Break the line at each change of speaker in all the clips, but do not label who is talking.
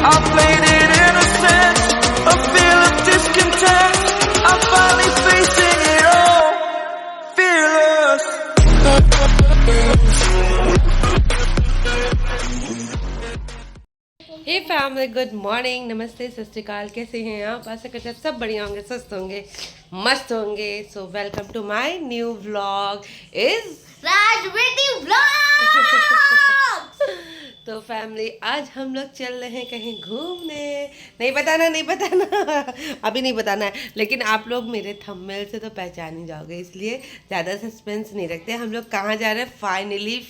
I played it innocent, a feel of discontent. I'm finally facing it all, fearless.
Hey family, good morning, नमस्ते, सत श्री अकाल। कैसे हैं आप? आशा करते हैं सब बढ़िया होंगे, स्वस्थ होंगे, मस्त होंगे। So welcome to my new vlog is
राजवीति व्लॉग।
तो फैमिली, आज हम लोग चल रहे हैं कहीं घूमने। नहीं बताना अभी नहीं बताना है, लेकिन आप लोग मेरे थंबनेल से तो पहचान ही जाओगे, इसलिए ज़्यादा सस्पेंस नहीं रखते। हम लोग कहाँ जा रहे हैं? फाइनली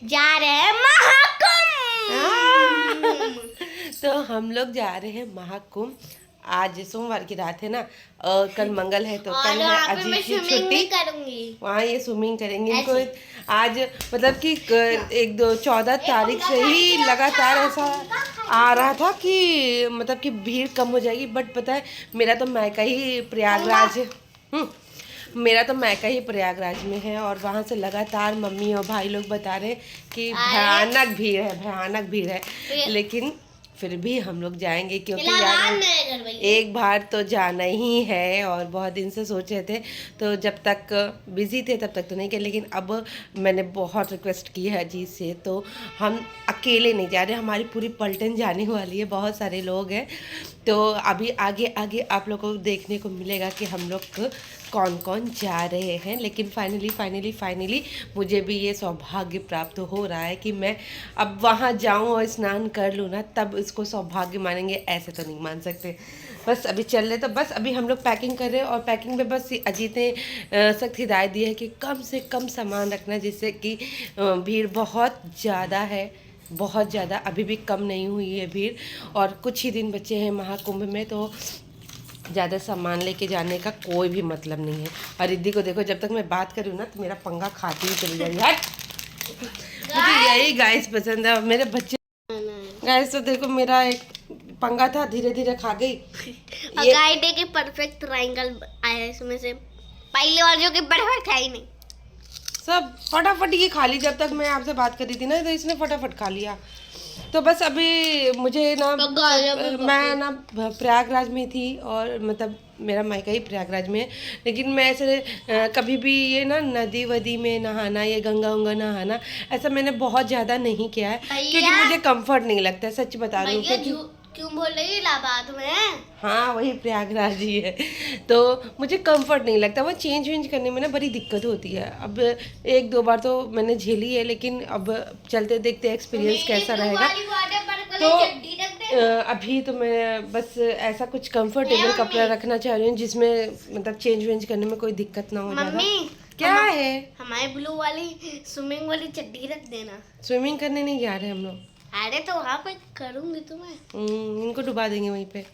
जा रहे हैं महाकुंभ।
तो हम लोग जा रहे हैं महाकुंभ। आज सोमवार की रात है ना, कल मंगल है, तो कल है अजीत की छुट्टी।
करूंगी
वहाँ ये स्विमिंग करेंगे। इनको आज मतलब कि 14 तारीख से ही लगातार ऐसा आ रहा था कि मतलब कि भीड़ कम हो जाएगी, बट पता है मेरा तो मैका ही प्रयागराज में है, और वहाँ से लगातार मम्मी और भाई लोग बता रहे हैं कि भयानक भीड़ है। लेकिन फिर भी हम लोग जाएंगे, क्योंकि यार एक बार तो जाना ही है, और बहुत दिन से सोच रहे थे। तो जब तक बिज़ी थे तब तक तो नहीं किया, लेकिन अब मैंने बहुत रिक्वेस्ट की है अजीत से, तो हम अकेले नहीं जा रहे, हमारी पूरी पलटन जाने वाली है, बहुत सारे लोग हैं। तो अभी आगे आप लोगों को देखने को मिलेगा कि हम लोग कौन कौन जा रहे हैं। लेकिन फाइनली मुझे भी ये सौभाग्य प्राप्त हो रहा है कि मैं अब वहाँ जाऊँ और स्नान कर लूँ ना, तब इसको सौभाग्य मानेंगे, ऐसे तो नहीं मान सकते। बस अभी चल रहे, तो बस अभी हम लोग पैकिंग कर रहे हैं, और पैकिंग में बस अजीत ने सख्त हिदायत दी है कि कम से कम सामान रखना, जिससे कि भीड़ बहुत ज़्यादा अभी भी कम नहीं हुई है भीड़, और कुछ ही दिन बचे हैं महाकुंभ में, तो ज़्यादा सामान लेके जाने का कोई भी मतलब नहीं है। और रिद्धि को देखो, जब तक मैं बात करूँ ना तो मेरा पंगा खाती ही चली जाएगी। मुझे यही गाइस पसंद है, मेरे बच्चे गाइस। तो देखो, मेरा एक पंगा था, धीरे धीरे खा गई।
गाइड के परफेक्ट ट्रायंगल आया इसमें से, पहले वाले के परफेक्ट है ही नहीं,
सब फटाफट ये खा ली। जब तक मैं आपसे बात कर रही थी ना, तो इसने फटाफट खा लिया। तो बस अभी मुझे ना, मैं ना प्रयागराज में थी, और मतलब मेरा मायका ही प्रयागराज में है, लेकिन मैं ऐसे कभी भी ये ना नदी वदी में नहाना, ये गंगा उंगा नहाना, ऐसा मैंने बहुत ज़्यादा नहीं किया है, क्योंकि मुझे कंफर्ट नहीं लगता है, सच बता रही हूँ।
क्यों बोल रही है इलाहाबाद में?
हाँ, वही प्रयागराज ही है। तो मुझे कंफर्ट नहीं लगता, वो चेंज करने में ना बड़ी दिक्कत होती है। अब 1-2 बार तो मैंने झेली है, लेकिन अब चलते देखते एक्सपीरियंस कैसा रहेगा। तो अभी तो मैं बस ऐसा कुछ कंफर्टेबल कपड़ा रखना चाह रही हूँ, जिसमें मतलब चेंज करने में कोई दिक्कत ना हो ज़्यादा। क्या है?
हमारे ब्लू वाली स्विमिंग वाली चड्डी रख देना।
स्विमिंग करने नहीं जा रहे हम लोग।
अरे तो वहाँ पे करूँगी तुम्हें।
इनको डुबा देंगे वहीं पे।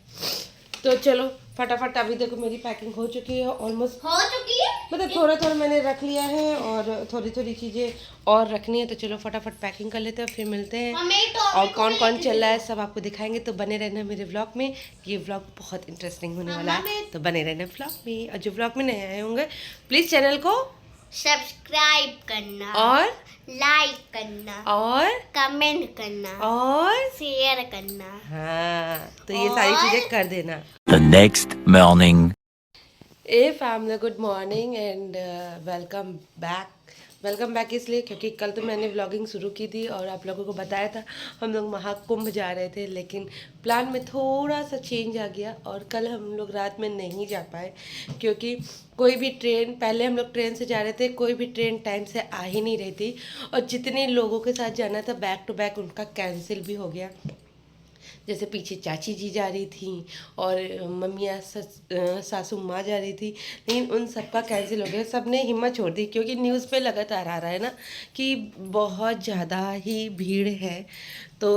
तो चलो फटाफट, अभी देखो मेरी पैकिंग हो चुकी है, ऑलमोस्ट
हो चुकी है,
मतलब थोड़ा मैंने रख लिया है, और थोड़ी चीज़ें और रखनी है। तो चलो फटाफट पैकिंग कर लेते हैं, फिर मिलते हैं, और कौन कौन चल रहा है सब आपको दिखाएंगे। तो बने रहना मेरे व्लॉग में, ये व्लॉग बहुत इंटरेस्टिंग होने वाला है, तो बने रहना व्लॉग में। और जो व्लॉग में नए आए होंगे, प्लीज़ चैनल को
सब्सक्राइब करना,
और
लाइक करना,
और
कमेंट करना,
और
शेयर करना।
हाँ, तो ये सारी चीज़ें कर देना।
The next morning.
A family, good morning and welcome back इसलिए क्योंकि कल तो मैंने व्लॉगिंग शुरू की थी, और आप लोगों को बताया था हम लोग महाकुंभ जा रहे थे, लेकिन प्लान में थोड़ा सा चेंज आ गया, और कल हम लोग रात में नहीं जा पाए, क्योंकि कोई भी ट्रेन, पहले हम लोग ट्रेन से जा रहे थे, कोई भी ट्रेन टाइम से आ ही नहीं रही थी, और जितने लोगों के साथ जाना था बैक टू बैक उनका कैंसिल भी हो गया। जैसे पीछे चाची जी जा रही थी, और मम्मियाँ सासू माँ जा रही थी, लेकिन उन सबका कैंसिल हो गया। सब ने हिम्मत छोड़ दी, क्योंकि न्यूज़ पे लगातार आ रहा है ना कि बहुत ज़्यादा ही भीड़ है। तो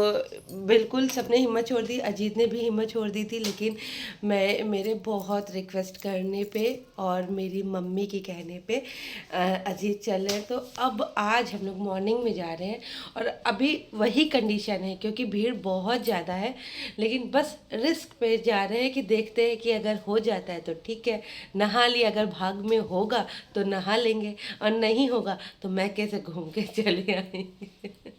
बिल्कुल सबने हिम्मत छोड़ दी, अजीत ने भी हिम्मत छोड़ दी थी, लेकिन मेरे बहुत रिक्वेस्ट करने पे और मेरी मम्मी के कहने पे अजीत चल रहे हैं। तो अब आज हम लोग मॉर्निंग में जा रहे हैं, और अभी वही कंडीशन है, क्योंकि भीड़ बहुत ज़्यादा है, लेकिन बस रिस्क पे जा रहे हैं कि देखते हैं कि अगर हो जाता है तो ठीक है, नहा लिया, अगर भाग में होगा तो नहा लेंगे, और नहीं होगा तो मैं कैसे घूम के चले आएंगे।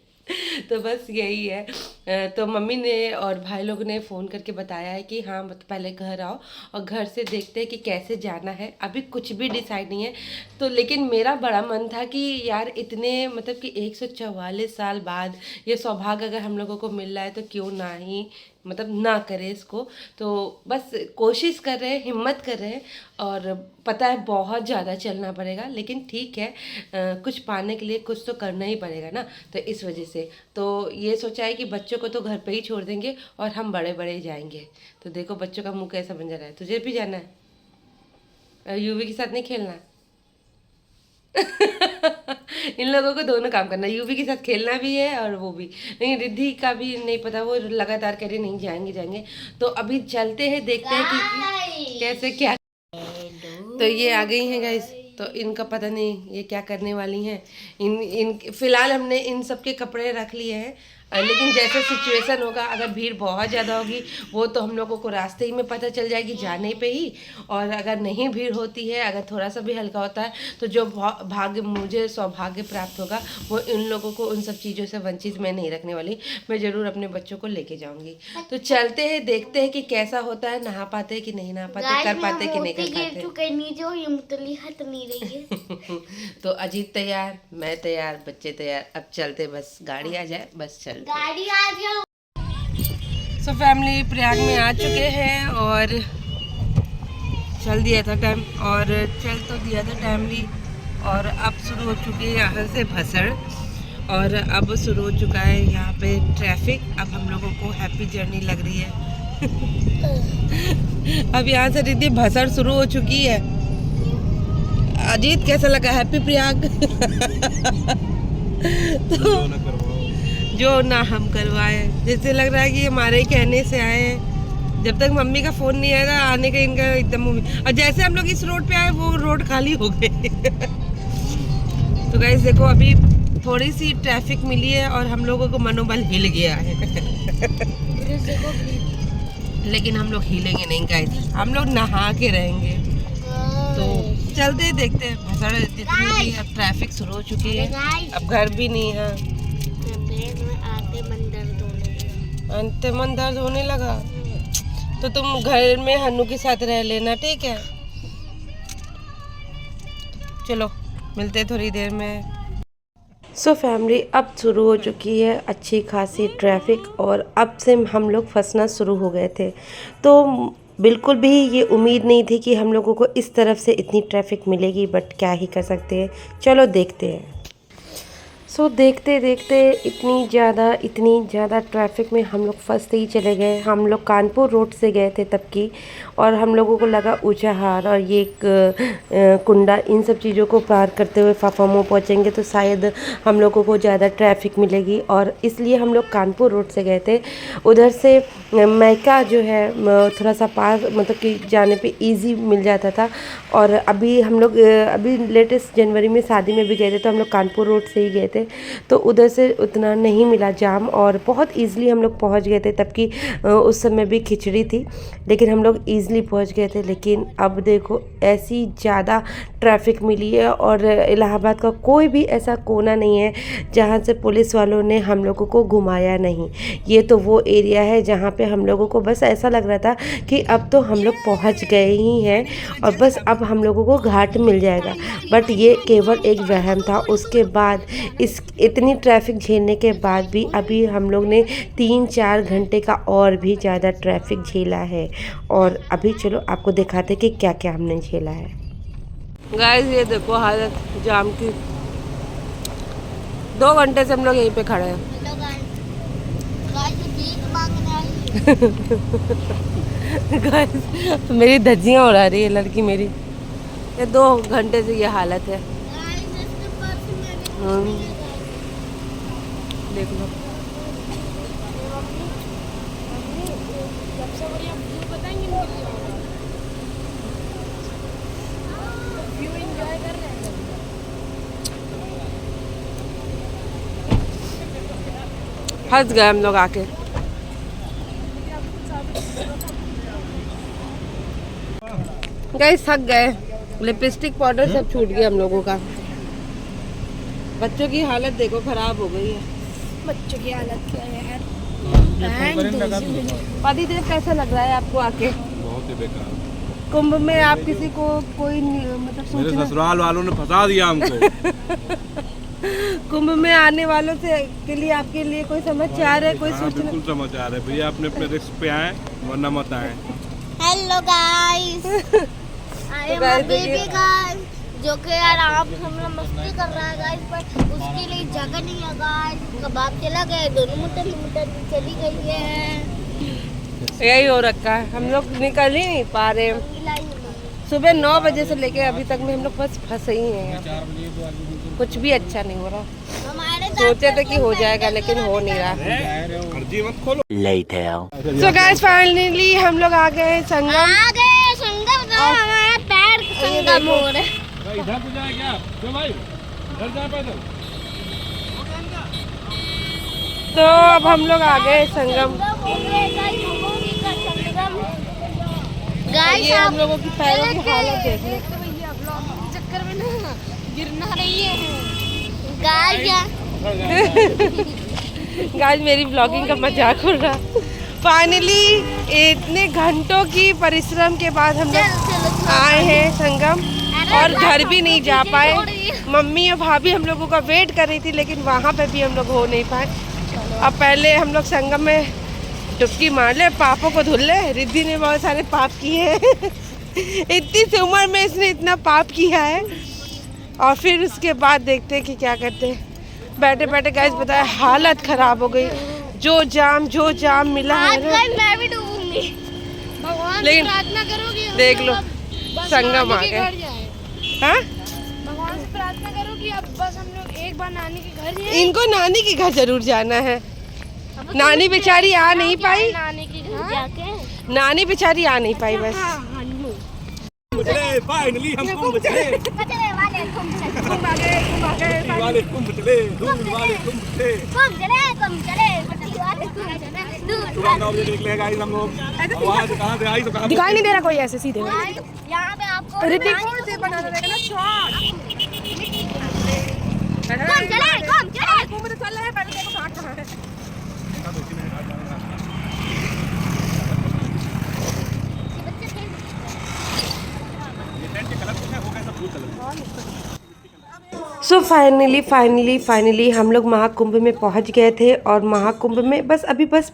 तो बस यही है। तो मम्मी ने और भाई लोग ने फ़ोन करके बताया है कि हाँ मतलब पहले घर आओ और घर से देखते हैं कि कैसे जाना है। अभी कुछ भी डिसाइड नहीं है। तो लेकिन मेरा बड़ा मन था कि यार इतने मतलब कि 144 साल बाद ये सौभाग्य अगर हम लोगों को मिल रहा है तो क्यों ना ही मतलब ना करें इसको। तो बस कोशिश कर रहे हैं, हिम्मत कर रहे हैं। और पता है बहुत ज़्यादा चलना पड़ेगा, लेकिन ठीक है, कुछ पाने के लिए कुछ तो करना ही पड़ेगा ना। तो इस वजह से तो ये सोचा है कि बच्चों को तो घर पे ही छोड़ देंगे और हम बड़े बड़े जाएंगे। तो देखो बच्चों का मुंह कैसा बन जा रहा है। तुझे भी जाना है? यूवी के साथ नहीं खेलना? इन लोगों को दोनों काम करना, यूवी के साथ खेलना भी है और वो भी। लेकिन रिद्धि का भी नहीं पता, वो लगातार कह रही नहीं जाएंगे जाएंगे। तो अभी चलते हैं, देखते हैं कि कैसे क्या। तो ये आ गई हैं गाइस। तो इनका पता नहीं ये क्या करने वाली हैं। इन फिलहाल हमने इन सब के कपड़े रख लिए हैं, लेकिन जैसे सिचुएशन होगा, अगर भीड़ बहुत ज़्यादा होगी वो तो हम लोगों को रास्ते ही में पता चल जाएगी जाने पे ही। और अगर नहीं भीड़ होती है, अगर थोड़ा सा भी हल्का होता है, तो जो भाग्य मुझे सौभाग्य प्राप्त होगा वो इन लोगों को उन सब चीज़ों से वंचित मैं नहीं रखने वाली। मैं ज़रूर अपने बच्चों को लेके जाऊँगी। तो चलते हैं, देखते हैं कि कैसा होता है, नहा पाते हैं कि नहीं नहा पाते, कर पाते कि नहीं कर पाते। तो अजीत तैयार, मैं तैयार, बच्चे तैयार। अब चलते, बस गाड़ी आ जाए, बस चल
गाड़ी आ जाओ।
सो फैमिली प्रयाग में आ चुके हैं और चल दिया था टाइम, और चल तो दिया था टाइमली। और अब शुरू हो चुकी है यहाँ से भसड़, और अब शुरू हो चुका है यहाँ पे ट्रैफिक। अब हम लोगों को हैप्पी जर्नी लग रही है। अब यहाँ से दीदी भसड़ शुरू हो चुकी है। अजीत कैसा लगा हैप्पी प्रयाग? तो जो ना हम करवाए, जैसे लग रहा है कि हमारे ही कहने से आए हैं। जब तक मम्मी का फोन नहीं आया आने का इनका एकदम। और जैसे हम लोग इस रोड पे आए वो रोड खाली हो गई। तो गाइस देखो अभी थोड़ी सी ट्रैफिक मिली है और हम लोगों को मनोबल हिल गया है। लेकिन हम लोग हिलेंगे नहीं गाइस, हम लोग नहा के रहेंगे। तो चलते देखते हैं भसड़ जितनी भी। अब ट्रैफिक शुरू हो चुकी है, अब घर भी नहीं है। अंत मन दर्द होने लगा तो तुम घर में हन्नू के साथ रह लेना, ठीक है? चलो मिलते हैं थोड़ी देर में। सो फैमिली अब शुरू हो चुकी है अच्छी खासी ट्रैफिक, और अब से हम लोग फंसना शुरू हो गए थे। तो बिल्कुल भी ये उम्मीद नहीं थी कि हम लोगों को इस तरफ से इतनी ट्रैफिक मिलेगी, बट क्या ही कर सकते हैं। चलो देखते हैं। सो देखते देखते इतनी ज़्यादा ट्रैफिक में हम लोग फंसते ही चले गए। हम लोग कानपुर रोड से गए थे तब की, और हम लोगों को लगा ऊंचाहार और ये कुंडा, इन सब चीज़ों को पार करते हुए फाफामो पहुँचेंगे तो शायद हम लोगों को ज़्यादा ट्रैफिक मिलेगी, और इसलिए हम लोग कानपुर रोड से गए थे। उधर से मैका जो है थोड़ा सा पार मतलब कि जाने पे इजी मिल जाता था। और अभी हम लोग अभी लेटेस्ट जनवरी में शादी में भी गए थे तो हम लोग कानपुर रोड से ही गए थे, तो उधर से उतना नहीं मिला जाम और बहुत ईज़िली हम लोग पहुंच गए थे। तब की उस समय भी खिचड़ी थी, लेकिन हम लोग ईज़िली पहुंच गए थे। लेकिन अब देखो ऐसी ज़्यादा ट्रैफिक मिली है, और इलाहाबाद का कोई भी ऐसा कोना नहीं है जहां से पुलिस वालों ने हम लोगों को घुमाया नहीं। ये तो वो एरिया है जहाँ पे हम लोगों को बस ऐसा लग रहा था कि अब तो हम लोग पहुँच गए ही हैं और बस अब हम लोगों को घाट मिल जाएगा, बट ये केवल एक वहम था। उसके बाद इतनी ट्रैफिक झेलने के बाद भी अभी हम लोग ने 3-4 घंटे का और भी ज़्यादा ट्रैफिक झेला है। और अभी चलो आपको दिखाते कि क्या क्या हमने झेला है। गाइस ये देखो हालत जाम की, 2 घंटे से हम लोग यहीं पे खड़े हैं। गाइस मेरी धज्जियाँ उड़ा रही है लड़की मेरी, ये 2 घंटे से ये हालत है। देख लो फंस गए हम लोग आके। गाइस थक गए, लिपस्टिक पाउडर सब छूट गया हम लोगों का। बच्चों की हालत देखो खराब हो गई है।
बच्चों की हालत क्या है यार।
पतिदेव कैसा लग रहा है आपको आके?
बहुत ही बेकार।
कुंभ में आप किसी को कोई मतलब
मेरे
सूचना
ससुराल वालों ने फंसा दिया हमको।
कुंभ में आने वालों से के लिए आपके लिए कोई समाचार है, कोई
हाँ,
सूचना?
बिल्कुल समाचार है भैया, अपने अपने रिस्क पे आए वरना मत आए।
Hello guys, I am a baby guys, जो कि यार आप हम लोग मस्ती कर रहा है गाइस, पर उसके लिए जगह नहीं है गाइस। कबाब चला गए, दोनों मोटर चली गई है।
यही हो रखा है, हम लोग निकल ही नहीं पा रहे। सुबह 9 बजे से लेके अभी तक में हम लोग बस फंसे ही हैं यहाँ। कुछ भी अच्छा नहीं हो रहा। सोचे थे कि हो जाएगा लेकिन हो नहीं रहा।
Later.
सो गाइस फाइनली हम लोग आ गए हैं संगम।
आ गए संगम, तो हमारा पैर संगम हो रहा है।
इधर तो जाए क्या? क्यों भाई? इधर जाए पैदल।
तो अब हम लोग आ गए संगम।
गाइस
ये हम लोगों की पैरों की हालत देख लो।
चक्कर में ना गिरना नहीं है गाइस।
गाइस मेरी ब्लॉगिंग का मजाक उड़ रहा। फाइनली इतने घंटों की परिश्रम के बाद हम लोग आए हैं संगम और घर भी नहीं जा पाए। मम्मी और भाभी हम लोगों का वेट कर रही थी लेकिन वहाँ पे भी हम लोग हो नहीं पाए। अब पहले हम लोग संगम में डुबकी मार ले, पापों को धुल ले। रिद्धि ने बहुत सारे पाप किए हैं। इतनी सी उम्र में इसने इतना पाप किया है। और फिर उसके बाद देखते हैं कि क्या करते हैं। बैठे बैठे गाइस बताया हालत खराब हो गई। जो जाम मिला है ना।
मैं भी डूबूंगी। भगवान से
लेकिन
प्रार्थना करोगी
देख लो संगम आ गए। हाँ
भगवान से प्रार्थना करो कि अब बस हम लोग एक बार नानी के घर जाएं।
इनको नानी के घर जरूर जाना है। नानी बेचारी आ नहीं पाई।
नानी के घर जाके
नानी बेचारी आ नहीं पाई बस।
फाइनली हम कुंभ चले।
कचरे वाले तुम चले
वाले कुंभ चले, दूध वाले कुंभ चले।
तुम चले पट्टी वाले तुम चले दूर।
सुबह 9 बजे निकले गाइस हम लोग। आवाज कहाँ से आई तो कहाँ
दिखाई नहीं दे रहा कोई ऐसे सीधे।
यहाँ पे आपको
ऋतिक
कौन चले
सो फाइनली हम लोग महाकुंभ में पहुंच गए थे। और महाकुंभ में बस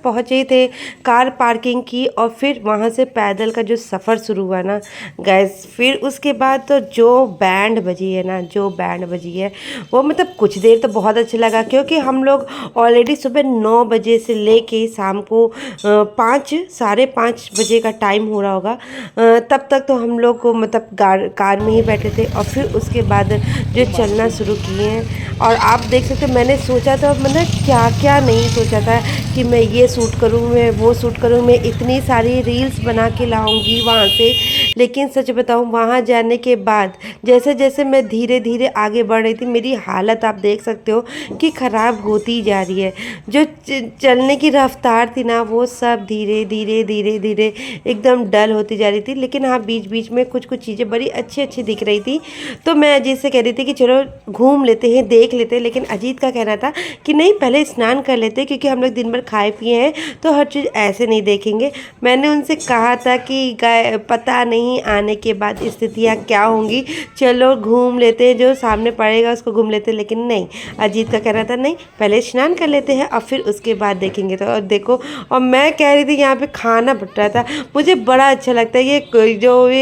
पहुंचे ही थे। कार पार्किंग की और फिर वहां से पैदल का जो सफ़र शुरू हुआ ना गैस, फिर उसके बाद तो जो बैंड बजी है वो मतलब कुछ देर तो बहुत अच्छा लगा। क्योंकि हम लोग ऑलरेडी सुबह 9 बजे से लेके शाम को 5 साढ़े 5 बजे का टाइम हो रहा होगा, तब तक तो हम लोग को मतलब कार में ही बैठे थे। और फिर उसके बाद जो चलना शुरू किए हैं। और आप देख सकते हैं मैंने सोचा था, मतलब क्या नहीं सोचा था कि मैं ये शूट करूँ, मैं वो शूट करूँ, मैं इतनी सारी रील्स बना के लाऊंगी वहाँ से। लेकिन सच बताऊँ वहाँ जाने के बाद जैसे जैसे मैं धीरे धीरे आगे बढ़ रही थी, मेरी हालत आप देख सकते हो कि ख़राब होती जा रही है। जो चलने की रफ्तार थी ना वो सब धीरे धीरे एकदम डल होती जा रही थी। लेकिन हाँ बीच बीच में कुछ चीज़ें बड़ी अच्छी दिख रही थी। तो मैं अजीत से कह रही थी कि चलो घूम लेते हैं, देख लेते हैं। लेकिन अजीत का कहना था कि नहीं पहले स्नान कर लेते हैं, क्योंकि हम लोग दिन भर खाए पिए हैं तो हर चीज़ ऐसे नहीं देखेंगे। मैंने उनसे कहा था कि पता नहीं आने के बाद स्थितियाँ क्या होंगी, चलो घूम लेते हैं, जो सामने पड़ेगा उसको घूम लेते हैं। लेकिन नहीं, अजीत का कहना था नहीं पहले स्नान कर लेते हैं और फिर उसके बाद देखेंगे। तो और देखो, और मैं कह रही थी यहाँ पे खाना बट रहा था, मुझे बड़ा अच्छा लगता है ये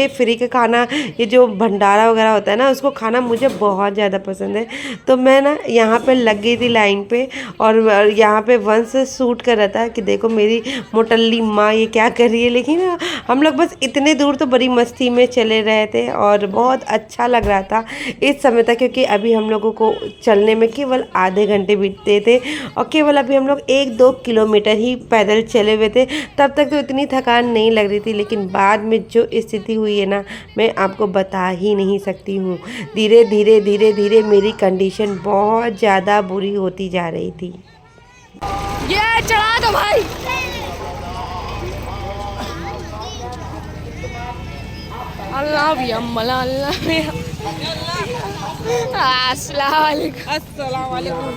फ्री का खाना, ये जो भंडारा वगैरह होता है ना, उसको खाना मुझे बहुत ज़्यादा पसंद है। तो मैं ना यहाँ पे लग गई थी लाइन पे और यहाँ पे वंश शूट कर रहा था कि देखो मेरी मोटल्ली माँ ये क्या कर रही है। लेकिन हम लोग बस इतने दूर तो बड़ी मस्ती में चले रहे थे और बहुत अच्छा लग रहा था इस समय तक, क्योंकि अभी हम लोगों को चलने में केवल आधे घंटे बीतते थे और केवल अभी हम लोग 1-2 किलोमीटर ही पैदल चले हुए थे। तब तक तो इतनी थकान नहीं लग रही थी, लेकिन बाद में जो स्थिति हुई है ना मैं आपको बता ही नहीं सकती हूँ। धीरे धीरे मेरी कंडीशन बहुत ज़्यादा बुरी होती जा रही थी।
ये चढ़ा दो भाई।
अल्लाह भी अम्मला अल्लाह भी। अस्सलाम वालेकुम।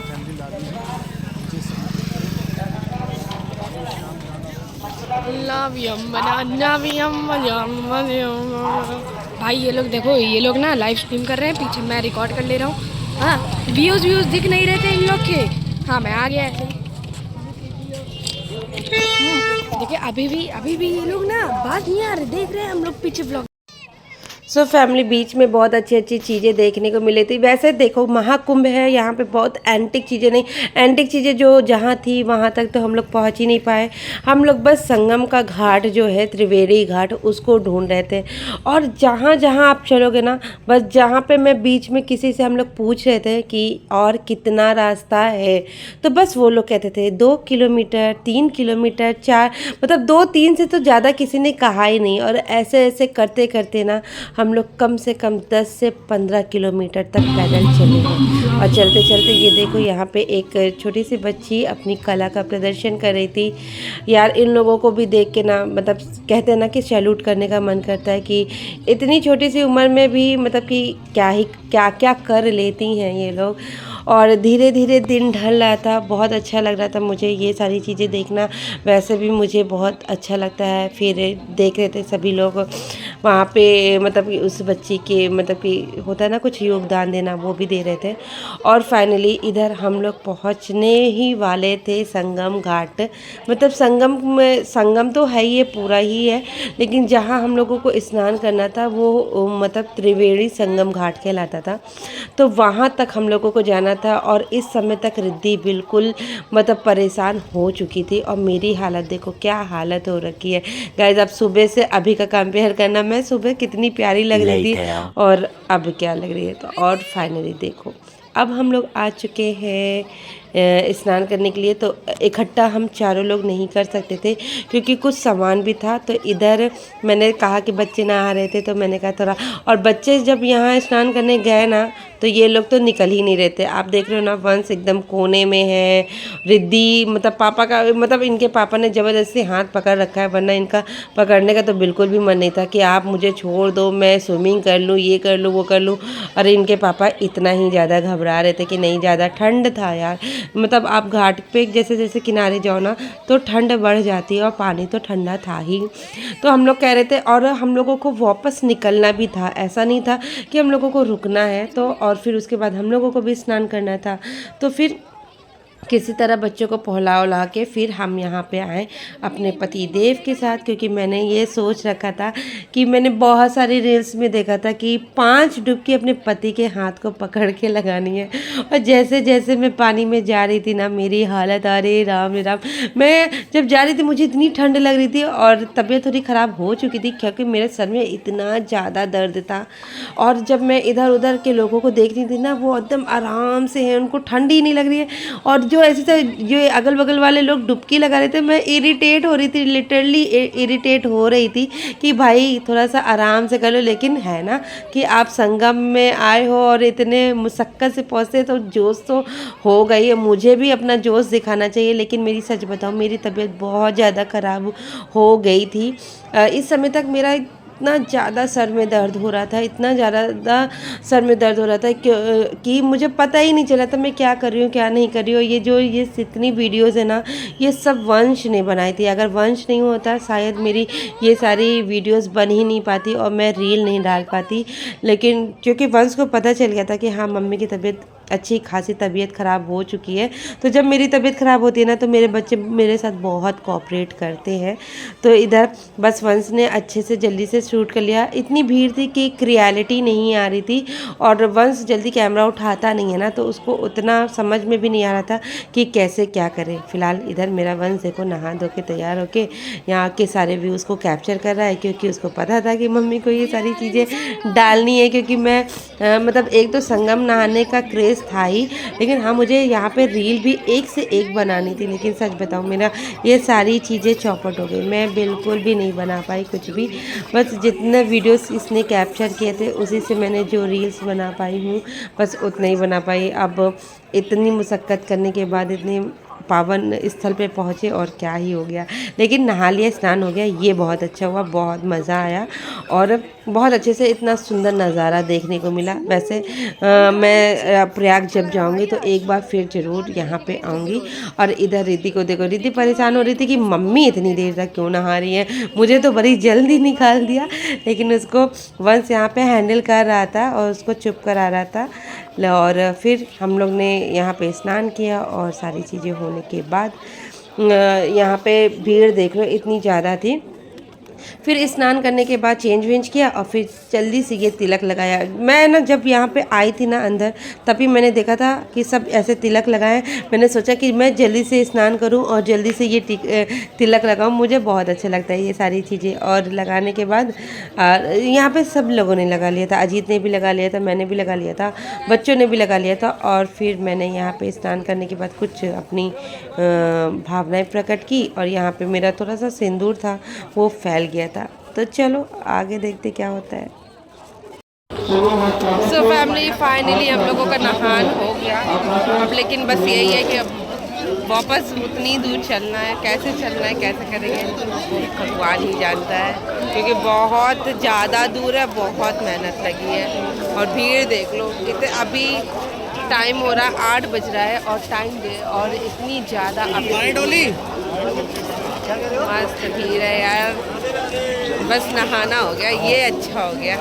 भाई ये लोग देखो, ये लोग ना लाइव स्ट्रीम कर रहे हैं, पीछे मैं रिकॉर्ड कर ले रहा हूँ। हाँ, व्यूज दिख नहीं रहे थे इन लोग के। हाँ, मैं आ गया ऐसे। देखिए अभी भी ये लोग ना बात नहीं आ रहे, देख रहे हैं हम लोग पीछे ब्लॉग।
सो फैमिली, बीच में बहुत अच्छी अच्छी चीज़ें देखने को मिली थी। वैसे देखो महाकुंभ है, यहाँ पे बहुत एंटिक चीज़ें नहीं, एंटिक चीज़ें जो जहाँ थी वहाँ तक तो हम लोग पहुँच ही नहीं पाए। हम लोग बस संगम का घाट जो है, त्रिवेणी घाट, उसको ढूंढ रहे थे। और जहाँ जहाँ आप चलोगे ना, बस जहाँ पे मैं बीच में किसी से हम लोग पूछ रहे थे कि और कितना रास्ता है, तो बस वो लोग कहते थे 2 किलोमीटर, 3 किलोमीटर, 4, मतलब 2-3 से तो ज़्यादा किसी ने कहा ही नहीं। और ऐसे ऐसे करते करते ना हम लोग कम से कम 10 से 15 किलोमीटर तक पैदल चले हैं। और चलते चलते ये देखो, यहाँ पे एक छोटी सी बच्ची अपनी कला का प्रदर्शन कर रही थी। यार इन लोगों को भी देख के ना, मतलब कहते हैं ना कि सैल्यूट करने का मन करता है कि इतनी छोटी सी उम्र में भी मतलब कि क्या क्या कर लेती हैं ये लोग। और धीरे धीरे दिन ढल रहा था, बहुत अच्छा लग रहा था मुझे ये सारी चीज़ें देखना। वैसे भी मुझे बहुत अच्छा लगता है। फिर देख रहे थे सभी लोग वहाँ पे, मतलब कि उस बच्ची के, मतलब कि होता है ना कुछ योगदान देना, वो भी दे रहे थे। और फाइनली इधर हम लोग पहुँचने ही वाले थे संगम घाट। मतलब संगम तो है ही, ये पूरा ही है, लेकिन जहाँ हम लोगों को स्नान करना था वो मतलब त्रिवेणी संगम घाट कहलाता था। तो वहाँ तक हम लोगों को जाना था। और इस समय तक रिद्धि बिल्कुल मतलब परेशान हो चुकी थी। और मेरी हालत देखो, क्या हालत हो रखी है गाइस। अब सुबह से अभी का कंपेयर करना, मैं सुबह कितनी प्यारी लग रही थी और अब क्या लग रही है। तो और फाइनली देखो, अब हम लोग आ चुके हैं स्नान करने के लिए। तो इकट्ठा हम चारों लोग नहीं कर सकते थे क्योंकि कुछ सामान भी था। तो इधर मैंने कहा कि बच्चे नहा रहे थे, तो मैंने कहा थोड़ा, और बच्चे जब यहाँ स्नान करने गए ना, तो ये लोग तो निकल ही नहीं रहे थे। आप देख रहे हो ना, वंश एकदम कोने में है, रिद्धि मतलब पापा का, मतलब इनके पापा ने ज़बरदस्ती हाथ पकड़ रखा है, वरना इनका पकड़ने का तो बिल्कुल भी मन नहीं था कि आप मुझे छोड़ दो, मैं स्विमिंग कर लूँ, ये कर लूँ, वो कर लूँ। अरे इनके पापा इतना ही ज़्यादा घबरा रहे थे कि नहीं, ज़्यादा ठंड था यार। मतलब आप घाट पे जैसे जैसे किनारे जाओ ना, तो ठंड बढ़ जाती है, और पानी तो ठंडा था ही। तो हम लोग कह रहे थे, और हम लोगों को वापस निकलना भी था, ऐसा नहीं था कि हम लोगों को रुकना है। तो और फिर उसके बाद हम लोगों को भी स्नान करना था। तो फिर किसी तरह बच्चों को पहुला के फिर हम यहाँ पे आए अपने पति देव के साथ, क्योंकि मैंने ये सोच रखा था कि मैंने बहुत सारी रील्स में देखा था कि 5 डुबकी अपने पति के हाथ को पकड़ के लगानी है। और जैसे जैसे मैं पानी में जा रही थी ना, मेरी हालत, अरे राम रे राम। मैं जब जा रही थी मुझे इतनी ठंड लग रही थी और तबीयत थोड़ी ख़राब हो चुकी थी, क्योंकि मेरे सर में इतना ज़्यादा दर्द था। और जब मैं इधर उधर के लोगों को देख रही थी ना, वो एकदम आराम से है, उनको ठंड ही नहीं लग रही है। और जो ऐसे जो अगल बगल वाले लोग डुबकी लगा रहे थे, मैं इरिटेट हो रही थी, लिटरली इरिटेट हो रही थी कि भाई थोड़ा सा आराम से कर लो। लेकिन है ना कि आप संगम में आए हो और इतने मुशक्क़त से पहुँचते, तो जोश तो हो गई है। मुझे भी अपना जोश दिखाना चाहिए, लेकिन मेरी सच बताऊँ, मेरी तबीयत बहुत ज़्यादा ख़राब हो गई थी। इस समय तक मेरा इतना ज़्यादा सर में दर्द हो रहा था, इतना ज़्यादा सर में दर्द हो रहा था कि मुझे पता ही नहीं चला था मैं क्या कर रही हूँ, क्या नहीं कर रही हूँ। ये जितनी वीडियोस है ना, ये सब वंश ने बनाई थी। अगर वंश नहीं होता, शायद मेरी ये सारी वीडियोस बन ही नहीं पाती और मैं रील नहीं डाल पाती। लेकिन क्योंकि वंश को पता चल गया था कि हाँ, मम्मी की तबीयत, अच्छी खासी तबीयत ख़राब हो चुकी है। तो जब मेरी तबीयत ख़राब होती है ना, तो मेरे बच्चे मेरे साथ बहुत कोऑपरेट करते हैं। तो इधर बस वंश ने अच्छे से जल्दी से शूट कर लिया। इतनी भीड़ थी कि क्रियलिटी नहीं आ रही थी, और वंश जल्दी कैमरा उठाता नहीं है ना, तो उसको उतना समझ में भी नहीं आ रहा था कि कैसे क्या करे। फिलहाल इधर मेरा वंश देखो नहा धो के तैयार होके यहाँ के सारे व्यूज़ को कैप्चर कर रहा है, क्योंकि उसको पता था कि मम्मी को ये सारी चीज़ें डालनी है। क्योंकि मैं मतलब एक तो संगम नहाने का क्रेज़ था ही, लेकिन हाँ, मुझे यहाँ पे रील भी एक से एक बनानी थी। लेकिन सच बताऊँ, मेरा ये सारी चीज़ें चौपट हो गई, मैं बिल्कुल भी नहीं बना पाई कुछ भी। बस जितने वीडियोस इसने कैप्चर किए थे, उसी से मैंने जो रील्स बना पाई हूँ, बस उतना ही बना पाई। अब इतनी मुशक्क़त करने के बाद इतनी पावन स्थल पे पहुँचे और क्या ही हो गया। लेकिन नहा लिया, स्नान हो गया, ये बहुत अच्छा हुआ, बहुत मज़ा आया। और बहुत अच्छे से इतना सुंदर नज़ारा देखने को मिला। वैसे मैं प्रयाग जब जाऊंगी तो एक बार फिर ज़रूर यहाँ पे आऊँगी। और इधर रिद्धि को देखो, रिद्धि परेशान हो रही थी कि मम्मी इतनी देर तक क्यों नहा रही है। मुझे तो बड़ी जल्दी निकाल दिया, लेकिन उसको वंश यहाँ पे हैंडल कर रहा था और उसको चुप करा रहा था। और फिर हम लोग ने यहाँ पे स्नान किया और सारी चीज़ें होने के बाद यहाँ पे भीड़ देख लो इतनी ज़्यादा थी। फिर स्नान करने के बाद चेंज वेंज किया और फिर जल्दी से ये तिलक लगाया। मैं ना जब यहाँ पे आई थी ना अंदर, तभी मैंने देखा था कि सब ऐसे तिलक लगाए। मैंने सोचा कि मैं जल्दी से स्नान करूँ और जल्दी से ये तिलक लगाऊँ। मुझे बहुत अच्छा लगता है ये सारी चीज़ें। और लगाने के बाद यहाँ पे सब लोगों ने लगा लिया था। अजीत ने भी लगा लिया था, मैंने भी लगा लिया था, बच्चों ने भी लगा लिया था। और फिर मैंने यहाँ पे स्नान करने के बाद कुछ अपनी भावनाएं प्रकट की और यहाँ पे मेरा थोड़ा सा सिंदूर था वो फैल गया था। तो चलो आगे देखते क्या होता है। सो फैमिली फाइनली हम लोगों का नहान हो गया अब, लेकिन बस यही है कि अब वापस उतनी दूर चलना है। कैसे चलना है, कैसे करेंगे, भगवान ही जानता है, क्योंकि बहुत ज़्यादा दूर है, बहुत मेहनत लगी है। और भीड़ देख लो कितने, अभी टाइम हो रहा है 8 बज रहा है और टाइम दे और इतनी ज़्यादा मस्त भीड़ है यार। बस नहाना हो गया, ये अच्छा हो गया।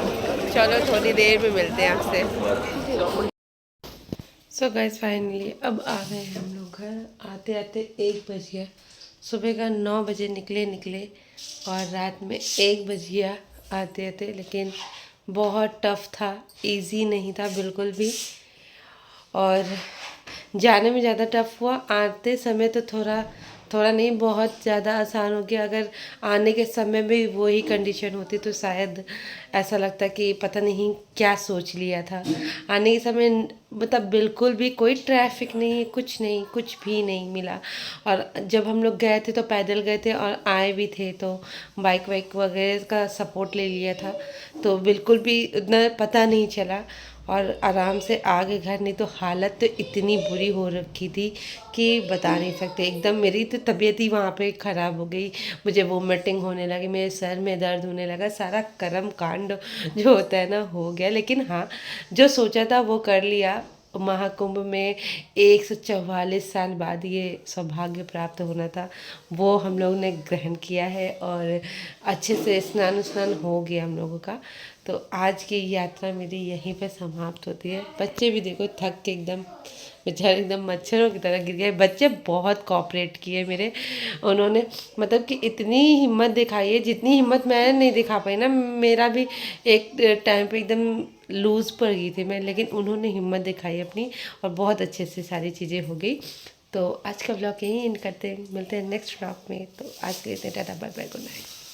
चलो थोड़ी देर में मिलते हैं आपसे। सो गाइस फाइनली अब आ गए हम लोग घर। आते आते 1 बज गया। सुबह का 9 बजे निकले और रात में 1 बज गया आते आते। लेकिन बहुत टफ था, इजी नहीं था बिल्कुल भी। और जाने में ज़्यादा टफ हुआ, आते समय तो थोड़ा नहीं बहुत ज़्यादा आसान हो गया। अगर आने के समय में वही कंडीशन होती तो शायद ऐसा लगता कि पता नहीं क्या सोच लिया था। आने के समय मतलब बिल्कुल भी कोई ट्रैफिक नहीं, कुछ भी नहीं मिला। और जब हम लोग गए थे तो पैदल गए थे और आए भी थे तो बाइक वाइक वगैरह का सपोर्ट ले लिया था, तो बिल्कुल भी उतना पता नहीं चला और आराम से आ गए घर। नहीं तो हालत तो इतनी बुरी हो रखी थी कि बता नहीं सकते। एकदम मेरी तो तबीयत ही वहाँ पे ख़राब हो गई। मुझे वोमिटिंग होने लगी, मेरे सर में दर्द होने लगा, सारा कर्म कांड जो होता है ना हो गया। लेकिन हाँ, जो सोचा था वो कर लिया। महाकुंभ में 144 साल बाद ये सौभाग्य प्राप्त होना था, वो हम लोग ने ग्रहण किया है और अच्छे से स्नान हो गया हम लोगों का। तो आज की यात्रा मेरी यहीं पे समाप्त होती है। बच्चे भी देखो थक के एकदम बेचारे एकदम मच्छरों की तरह गिर गए। बच्चे बहुत कोऑपरेट किए मेरे, उन्होंने मतलब कि इतनी हिम्मत दिखाई है जितनी हिम्मत मैं नहीं दिखा पाई ना। मेरा भी एक टाइम पे एकदम लूज़ पड़ गई थी मैं, लेकिन उन्होंने हिम्मत दिखाई अपनी और बहुत अच्छे से सारी चीज़ें हो गई। तो आज का ब्लॉग यहीं एंड करते हैं, मिलते हैं नेक्स्ट ब्लॉग में। तो आज के लिए tata bye bye, good night.